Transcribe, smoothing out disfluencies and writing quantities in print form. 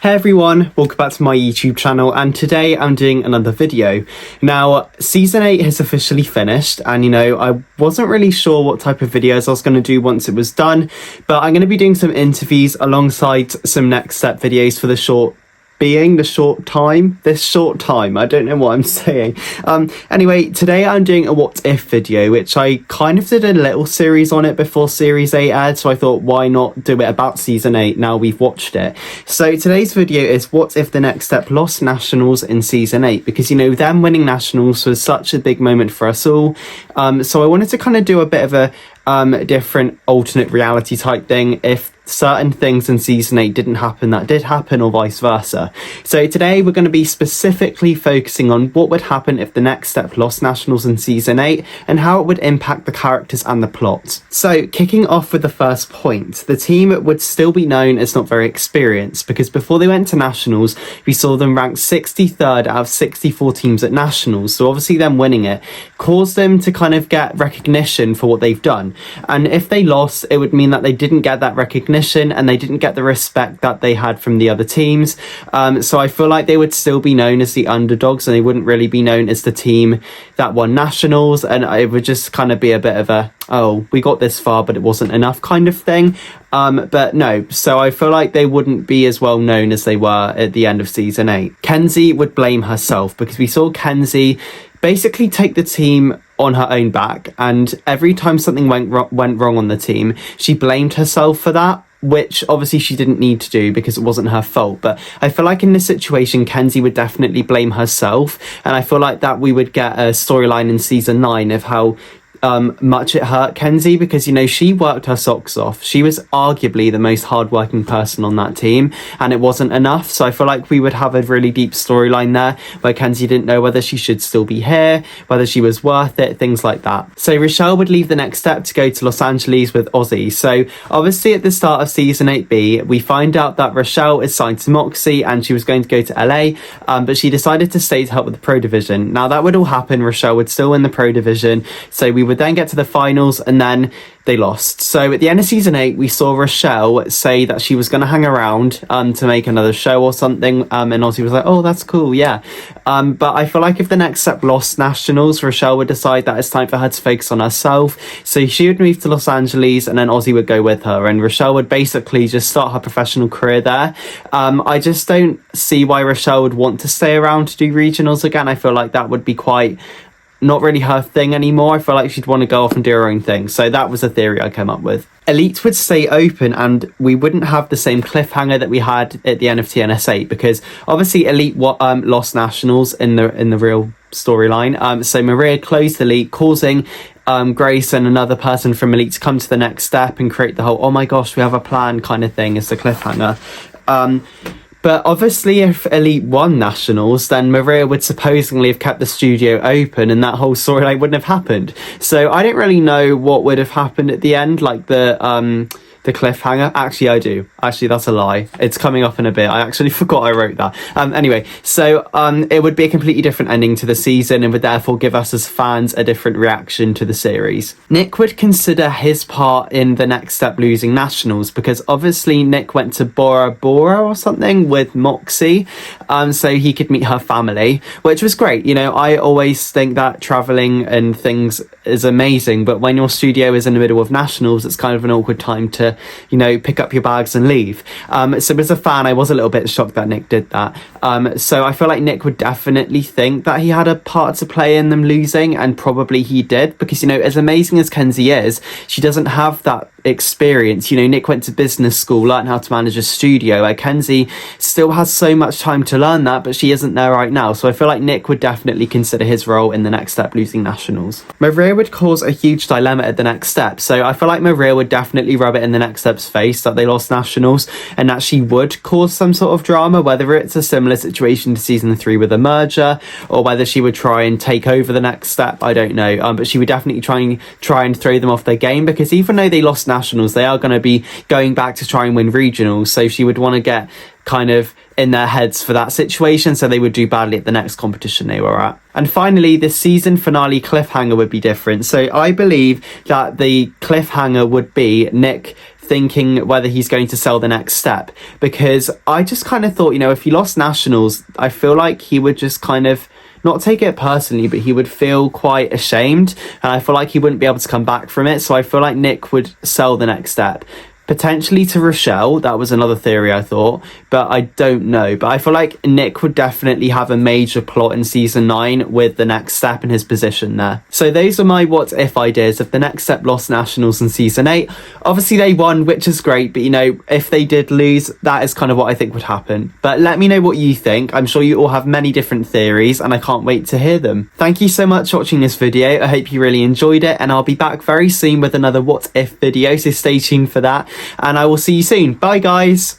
Hey everyone, welcome back to my YouTube channel, and today I'm doing another video. Now, season 8 has officially finished, and I wasn't really sure what type of videos I was going to do once it was done, but I'm going to be doing some interviews alongside some next step videos for this short time. I don't know what I'm saying. Anyway, today I'm doing a what if video, which I kind of did a little series on it before series 8 aired, so I thought, why not do it about season 8 now we've watched it. So today's video is what if the next step lost nationals in season 8, because them winning nationals was such a big moment for us all. So I wanted to kind of do a bit of a different alternate reality type thing if certain things in season 8 didn't happen that did happen, or vice versa. So today we're going to be specifically focusing on what would happen if the next step lost nationals in season 8 and how it would impact the characters and the plot. So kicking off with the first point, the team would still be known as not very experienced, because before they went to nationals we saw them ranked 63rd out of 64 teams at nationals, so obviously them winning it caused them to kind of get recognition for what they've done, and if they lost it would mean that they didn't get that recognition and they didn't get the respect that they had from the other teams. So I feel like they would still be known as the underdogs, and they wouldn't really be known as the team that won nationals, and it would just kind of be a bit of a, oh, we got this far but it wasn't enough kind of thing. But no, so I feel like they wouldn't be as well known as they were at the end of season 8. Kenzie would blame herself, because we saw Kenzie basically take the team on her own back, and every time something went wrong on the team she blamed herself for that, which obviously she didn't need to do because it wasn't her fault. But I feel like in this situation Kenzie would definitely blame herself, and I feel like that we would get a storyline in season 9 of how much it hurt Kenzie, because she worked her socks off. She was arguably the most hardworking person on that team, and it wasn't enough. So I feel like we would have a really deep storyline there where Kenzie didn't know whether she should still be here, whether she was worth it, things like that. So Rochelle would leave the next step to go to Los Angeles with Ozzy. So obviously at the start of season 8B we find out that Rochelle is signed to Moxie and she was going to go to LA, but she decided to stay to help with the Pro Division. Now that would all happen, Rochelle would still win the Pro Division, so we would then get to the finals, and then they lost. So at the end of season 8 we saw Rochelle say that she was going to hang around to make another show or something, and Ozzy was like, oh, that's cool, yeah. But I feel like if the next step lost nationals, Rochelle would decide that it's time for her to focus on herself, so she would move to Los Angeles and then Ozzy would go with her, and Rochelle would basically just start her professional career there. I just don't see why Rochelle would want to stay around to do regionals again. I feel like that would be quite not really her thing anymore. I feel like she'd want to go off and do her own thing. So that was a theory I came up with. Elite would stay open, and we wouldn't have the same cliffhanger that we had at the end of TNS8, because obviously Elite lost nationals in the real storyline. So Maria closed Elite, causing Grace and another person from Elite to come to the next step and create the whole, oh my gosh, we have a plan kind of thing as the cliffhanger. But obviously if Elite won nationals, then Maria would supposedly have kept the studio open and that whole storyline wouldn't have happened. So I don't really know what would have happened at the end, like the cliffhanger. Actually I do. Actually that's a lie. It's coming up in a bit. I actually forgot I wrote that. Anyway, so it would be a completely different ending to the season and would therefore give us as fans a different reaction to the series. Nick would consider his part in the next step losing nationals, because obviously Nick went to Bora Bora or something with Moxie, so he could meet her family, which was great. I always think that traveling and things is amazing, but when your studio is in the middle of nationals it's kind of an awkward time to pick up your bags and leave. So as a fan I was a little bit shocked that Nick did that. So I feel like Nick would definitely think that he had a part to play in them losing, and probably he did, because as amazing as Kenzie is, she doesn't have that experience. Nick went to business school, learned how to manage a studio, where Kenzie still has so much time to learn that, but she isn't there right now. So I feel like Nick would definitely consider his role in the next step losing nationals. Maria would cause a huge dilemma at the next step, so I feel like Maria would definitely rub it in the next step's face that they lost nationals, and that she would cause some sort of drama, whether it's a similar situation to season 3 with a merger, or whether she would try and take over the next step. I don't know, but she would definitely try and throw them off their game, because even though they lost nationals they are going to be going back to try and win regionals, so she would want to get kind of in their heads for that situation, so they would do badly at the next competition they were at. And finally, the season finale cliffhanger would be different. So I believe that the cliffhanger would be Nick thinking whether he's going to sell the next step, because I just kind of thought, you know, if he lost nationals, I feel like he would just kind of not take it personally, but he would feel quite ashamed, and I feel like he wouldn't be able to come back from it. So I feel like Nick would sell the next step. Potentially to Rochelle, that was another theory I thought, but I don't know. But I feel like Nick would definitely have a major plot in season 9 with the next step in his position there. So those are my what if ideas. If the next step lost nationals in season 8, obviously they won, which is great, but you know, if they did lose, that is kind of what I think would happen. But let me know what you think. I'm sure you all have many different theories, and I can't wait to hear them. Thank you so much for watching this video. I hope you really enjoyed it, and I'll be back very soon with another what if video, so stay tuned for that. And I will see you soon. Bye, guys.